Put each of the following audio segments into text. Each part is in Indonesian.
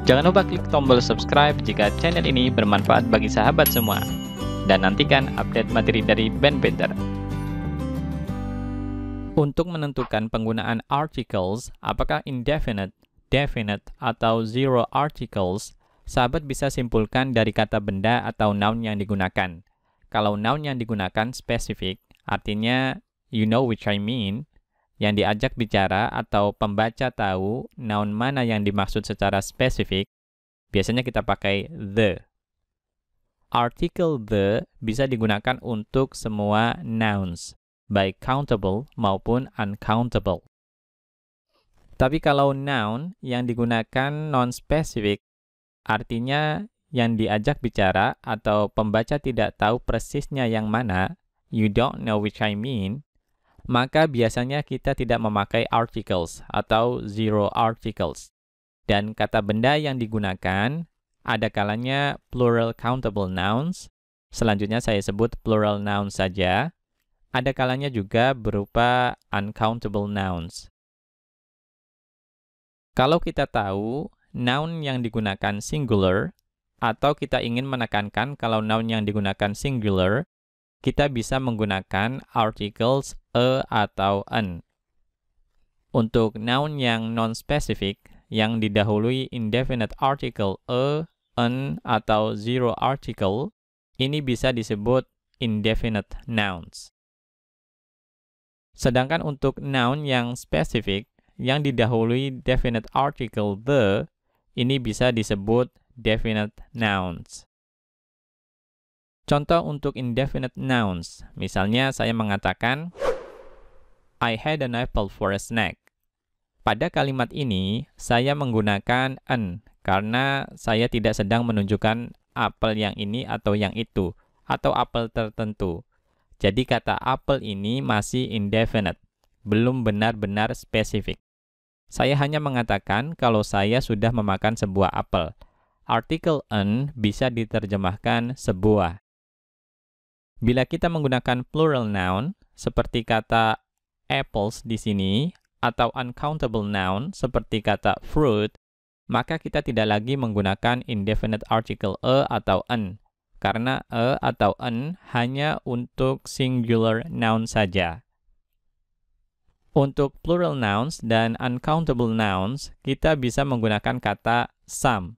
Jangan lupa klik tombol subscribe jika channel ini bermanfaat bagi sahabat semua. Dan nantikan update materi dari Ben Painter. Untuk menentukan penggunaan articles, apakah indefinite, definite, atau zero articles, sahabat bisa simpulkan dari kata benda atau noun yang digunakan. Kalau noun yang digunakan spesifik, artinya you know which I mean, yang diajak bicara atau pembaca tahu noun mana yang dimaksud secara spesifik, biasanya kita pakai the. Artikel the bisa digunakan untuk semua nouns, baik countable maupun uncountable. Tapi kalau noun yang digunakan non-spesifik, artinya yang diajak bicara atau pembaca tidak tahu persisnya yang mana, you don't know which I mean, maka biasanya kita tidak memakai articles atau zero articles. Dan kata benda yang digunakan, ada kalanya plural countable nouns, selanjutnya saya sebut plural nouns saja, ada kalanya juga berupa uncountable nouns. Kalau kita tahu noun yang digunakan singular, atau kita ingin menekankan kalau noun yang digunakan singular, kita bisa menggunakan articles a atau an. Untuk noun yang non-specific, yang didahului indefinite article a, an, atau zero article, ini bisa disebut indefinite nouns. Sedangkan untuk noun yang spesifik, yang didahului definite article the, ini bisa disebut definite nouns. Contoh untuk indefinite nouns, misalnya saya mengatakan, I had an apple for a snack. Pada kalimat ini, saya menggunakan an, karena saya tidak sedang menunjukkan apel yang ini atau yang itu, atau apel tertentu. Jadi kata apel ini masih indefinite, belum benar-benar spesifik. Saya hanya mengatakan kalau saya sudah memakan sebuah apel. Artikel an bisa diterjemahkan sebuah. Bila kita menggunakan plural noun, seperti kata apples di sini, atau uncountable noun, seperti kata fruit, maka kita tidak lagi menggunakan indefinite article a atau an, karena a atau an hanya untuk singular noun saja. Untuk plural nouns dan uncountable nouns, kita bisa menggunakan kata some.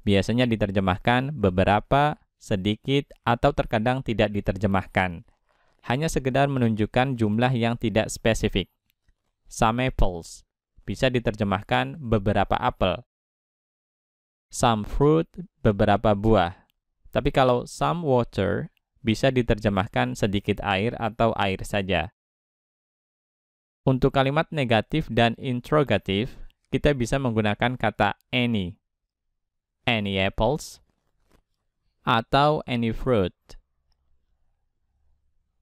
Biasanya diterjemahkan beberapa, sedikit, atau terkadang tidak diterjemahkan. Hanya sekedar menunjukkan jumlah yang tidak spesifik. Some apples bisa diterjemahkan beberapa apel. Some fruit, beberapa buah. Tapi kalau some water bisa diterjemahkan sedikit air atau air saja. Untuk kalimat negatif dan interrogatif, kita bisa menggunakan kata any. Any apples atau any fruit.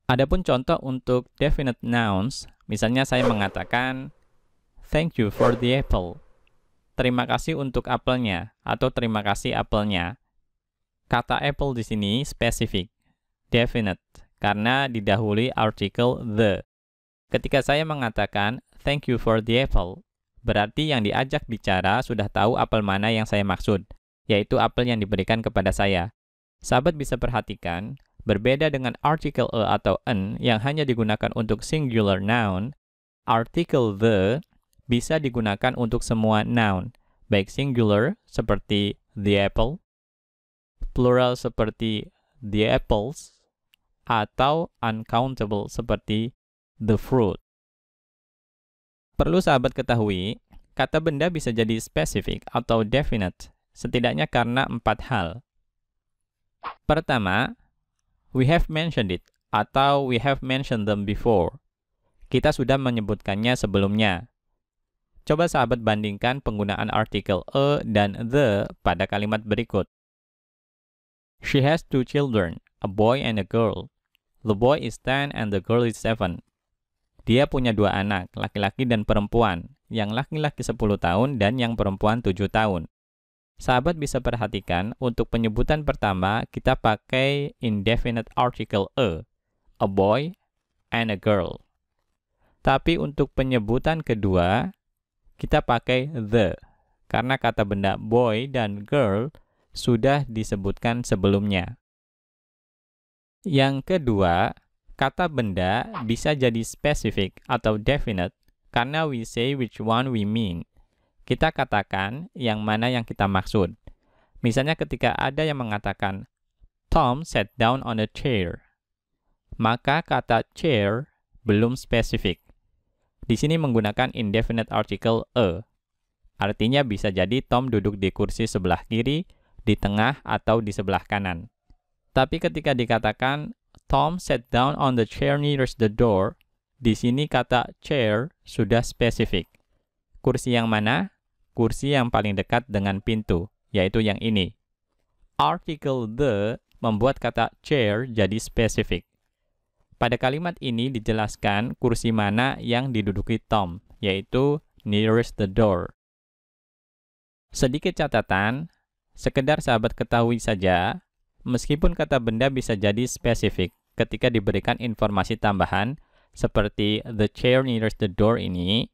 Adapun contoh untuk definite nouns, misalnya saya mengatakan, thank you for the apple. Terima kasih untuk apelnya, atau terima kasih apelnya. Kata apple di sini spesifik, definite, karena didahului artikel the. Ketika saya mengatakan, thank you for the apple, berarti yang diajak bicara sudah tahu apel mana yang saya maksud, yaitu apel yang diberikan kepada saya. Sahabat bisa perhatikan, berbeda dengan artikel a atau an yang hanya digunakan untuk singular noun, artikel the bisa digunakan untuk semua noun, baik singular seperti the apple, plural seperti the apples, atau uncountable seperti the fruit. Perlu sahabat ketahui, kata benda bisa jadi spesifik atau definite, setidaknya karena 4 hal. Pertama, we have mentioned it, atau we have mentioned them before. Kita sudah menyebutkannya sebelumnya. Coba sahabat bandingkan penggunaan artikel a dan the pada kalimat berikut. She has 2 children, a boy and a girl. The boy is 10 and the girl is 7. Dia punya 2 anak, laki-laki dan perempuan. Yang laki-laki 10 tahun dan yang perempuan 7 tahun. Sahabat bisa perhatikan, untuk penyebutan pertama, kita pakai indefinite article a boy and a girl. Tapi untuk penyebutan kedua, kita pakai the, karena kata benda boy dan girl sudah disebutkan sebelumnya. Yang kedua, kata benda bisa jadi specific atau definite karena we say which one we mean. Kita katakan yang mana yang kita maksud. Misalnya ketika ada yang mengatakan, Tom sat down on a chair. Maka kata chair belum spesifik. Di sini menggunakan indefinite article a. Artinya bisa jadi Tom duduk di kursi sebelah kiri, di tengah, atau di sebelah kanan. Tapi ketika dikatakan Tom sat down on the chair nearest the door, di sini kata chair sudah spesifik. Kursi yang mana? Kursi yang paling dekat dengan pintu, yaitu yang ini. Article the membuat kata chair jadi spesifik. Pada kalimat ini dijelaskan kursi mana yang diduduki Tom, yaitu nearest the door. Sedikit catatan, sekedar sahabat ketahui saja, meskipun kata benda bisa jadi spesifik ketika diberikan informasi tambahan, seperti the chair nearest the door ini,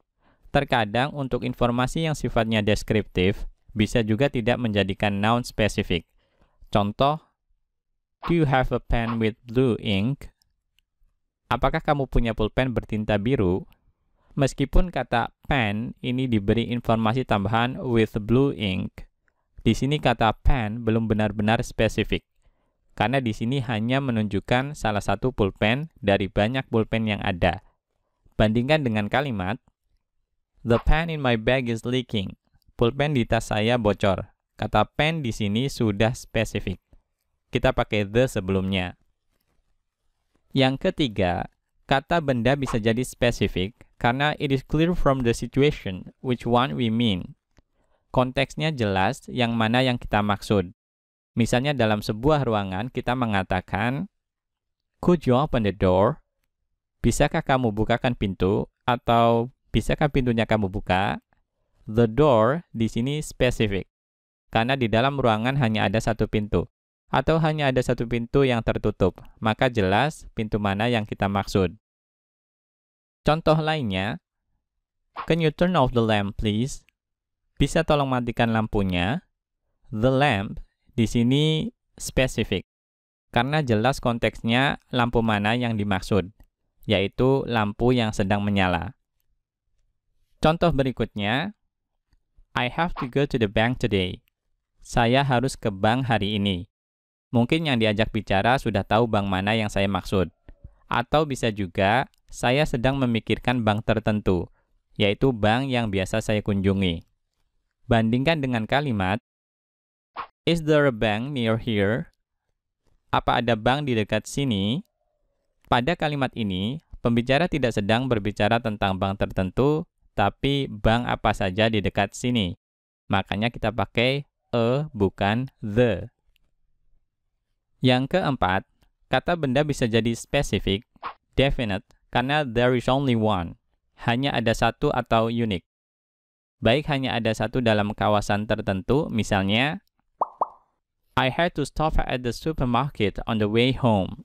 terkadang untuk informasi yang sifatnya deskriptif, bisa juga tidak menjadikan noun spesifik. Contoh, do you have a pen with blue ink? Apakah kamu punya pulpen bertinta biru? Meskipun kata pen ini diberi informasi tambahan with blue ink, di sini kata pen belum benar-benar spesifik. Karena di sini hanya menunjukkan salah satu pulpen dari banyak pulpen yang ada. Bandingkan dengan kalimat, the pen in my bag is leaking. Pulpen di tas saya bocor. Kata pen di sini sudah spesifik. Kita pakai the sebelumnya. Yang ketiga, kata benda bisa jadi spesifik karena it is clear from the situation which one we mean. Konteksnya jelas yang mana yang kita maksud. Misalnya dalam sebuah ruangan kita mengatakan, could you open the door? Bisakah kamu bukakan pintu? Atau bisakah pintunya kamu buka? The door di sini spesifik. Karena di dalam ruangan hanya ada satu pintu. Atau hanya ada satu pintu yang tertutup, maka jelas pintu mana yang kita maksud. Contoh lainnya, can you turn off the lamp please? Bisa tolong matikan lampunya? The lamp di sini spesifik, karena jelas konteksnya lampu mana yang dimaksud, yaitu lampu yang sedang menyala. Contoh berikutnya, I have to go to the bank today. Saya harus ke bank hari ini. Mungkin yang diajak bicara sudah tahu bank mana yang saya maksud. Atau bisa juga, saya sedang memikirkan bank tertentu, yaitu bank yang biasa saya kunjungi. Bandingkan dengan kalimat, is there a bank near here? Apa ada bank di dekat sini? Pada kalimat ini, pembicara tidak sedang berbicara tentang bank tertentu, tapi bank apa saja di dekat sini. Makanya kita pakai a bukan the. Yang keempat, kata benda bisa jadi spesifik, definite, karena there is only one. Hanya ada satu atau unik. Baik hanya ada satu dalam kawasan tertentu, misalnya, I had to stop at the supermarket on the way home.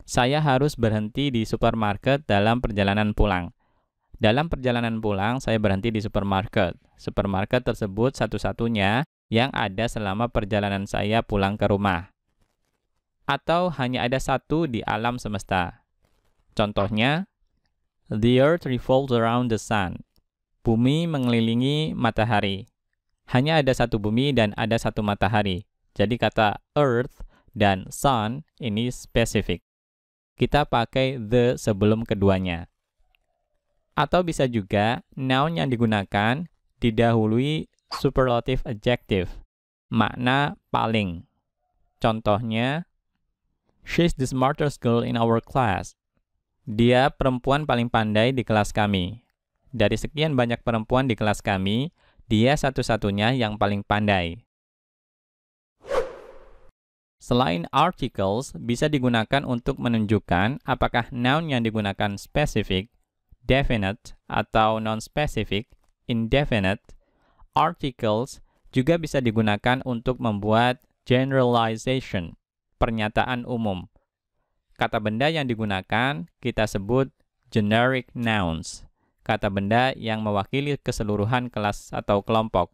Saya harus berhenti di supermarket dalam perjalanan pulang. Dalam perjalanan pulang, saya berhenti di supermarket. Supermarket tersebut satu-satunya yang ada selama perjalanan saya pulang ke rumah. Atau hanya ada satu di alam semesta. Contohnya, the earth revolves around the sun. Bumi mengelilingi matahari. Hanya ada satu bumi dan ada satu matahari. Jadi kata earth dan sun ini spesifik. Kita pakai the sebelum keduanya. Atau bisa juga noun yang digunakan didahului superlative adjective. Makna paling. Contohnya, she's the smartest girl in our class. Dia perempuan paling pandai di kelas kami. Dari sekian banyak perempuan di kelas kami, dia satu-satunya yang paling pandai. Selain articles, bisa digunakan untuk menunjukkan apakah noun yang digunakan specific, definite, atau non-specific, indefinite. Articles juga bisa digunakan untuk membuat generalization, pernyataan umum. Kata benda yang digunakan kita sebut generic nouns. Kata benda yang mewakili keseluruhan kelas atau kelompok.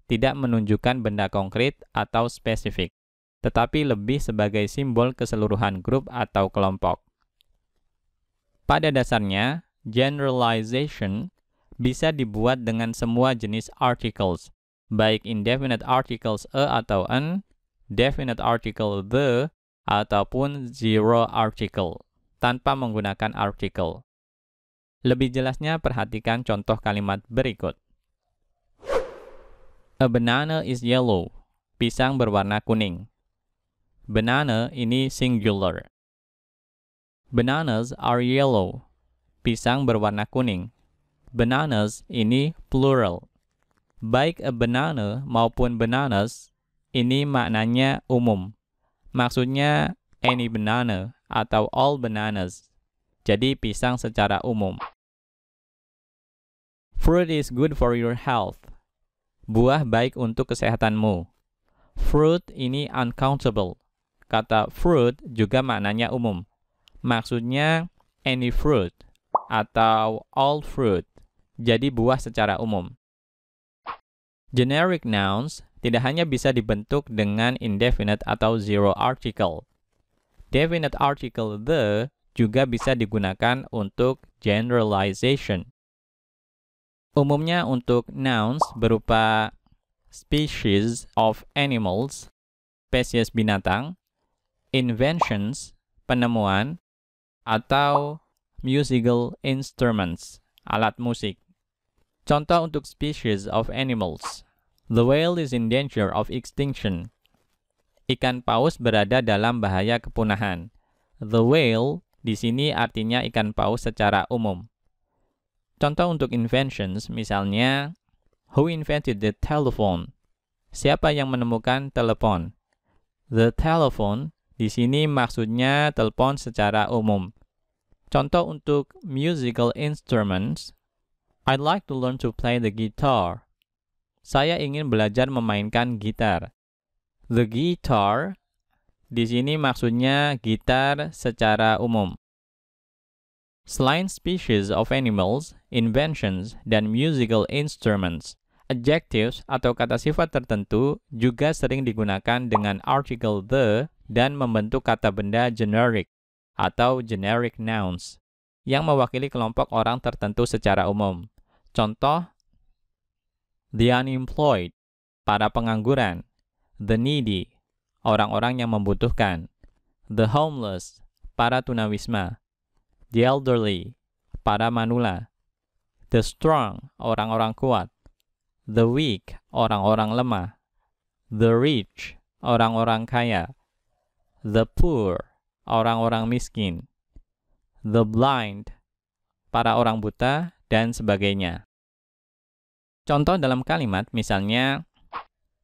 tidak menunjukkan benda konkret atau spesifik, tetapi lebih sebagai simbol keseluruhan grup atau kelompok. Pada dasarnya, generalization bisa dibuat dengan semua jenis articles, baik indefinite articles a atau an, definite article the, ataupun zero article, tanpa menggunakan article. Lebih jelasnya, perhatikan contoh kalimat berikut. A banana is yellow. Pisang berwarna kuning. Banana ini singular. Bananas are yellow. Pisang berwarna kuning. Bananas ini plural. Baik a banana maupun bananas, ini maknanya umum. Maksudnya any banana atau all bananas. Jadi pisang secara umum. Fruit is good for your health. Buah baik untuk kesehatanmu. Fruit ini uncountable. Kata fruit juga maknanya umum. Maksudnya any fruit atau all fruit. Jadi buah secara umum. Generic nouns tidak hanya bisa dibentuk dengan indefinite atau zero article. Definite article the juga bisa digunakan untuk generalization. Umumnya untuk nouns berupa species of animals, spesies binatang, inventions, penemuan, atau musical instruments, alat musik. Contoh untuk species of animals. The whale is in danger of extinction. Ikan paus berada dalam bahaya kepunahan. The whale di sini artinya ikan paus secara umum. Contoh untuk inventions, misalnya, who invented the telephone? Siapa yang menemukan telepon? The telephone di sini maksudnya telepon secara umum. Contoh untuk musical instruments, I'd like to learn to play the guitar. Saya ingin belajar memainkan gitar. The guitar di sini maksudnya gitar secara umum. Selain species of animals, inventions, dan musical instruments, adjectives atau kata sifat tertentu juga sering digunakan dengan article the dan membentuk kata benda generic atau generic nouns yang mewakili kelompok orang tertentu secara umum. Contoh, the unemployed, para pengangguran. The needy, orang-orang yang membutuhkan. The homeless, para tunawisma. The elderly, para manula. The strong, orang-orang kuat. The weak, orang-orang lemah. The rich, orang-orang kaya. The poor, orang-orang miskin. The blind, para orang buta, dan sebagainya. Contoh dalam kalimat misalnya,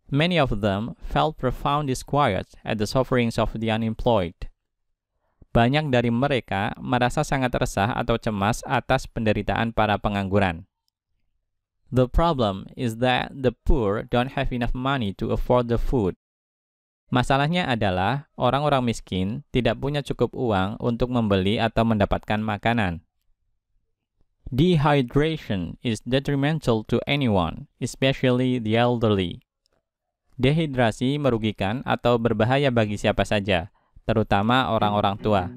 many of them felt profound disquiet at the sufferings of the unemployed. Banyak dari mereka merasa sangat resah atau cemas atas penderitaan para pengangguran. The problem is that the poor don't have enough money to afford the food. Masalahnya adalah orang-orang miskin tidak punya cukup uang untuk membeli atau mendapatkan makanan. Dehydration is detrimental to anyone, especially the elderly. Dehidrasi merugikan atau berbahaya bagi siapa saja, terutama orang-orang tua.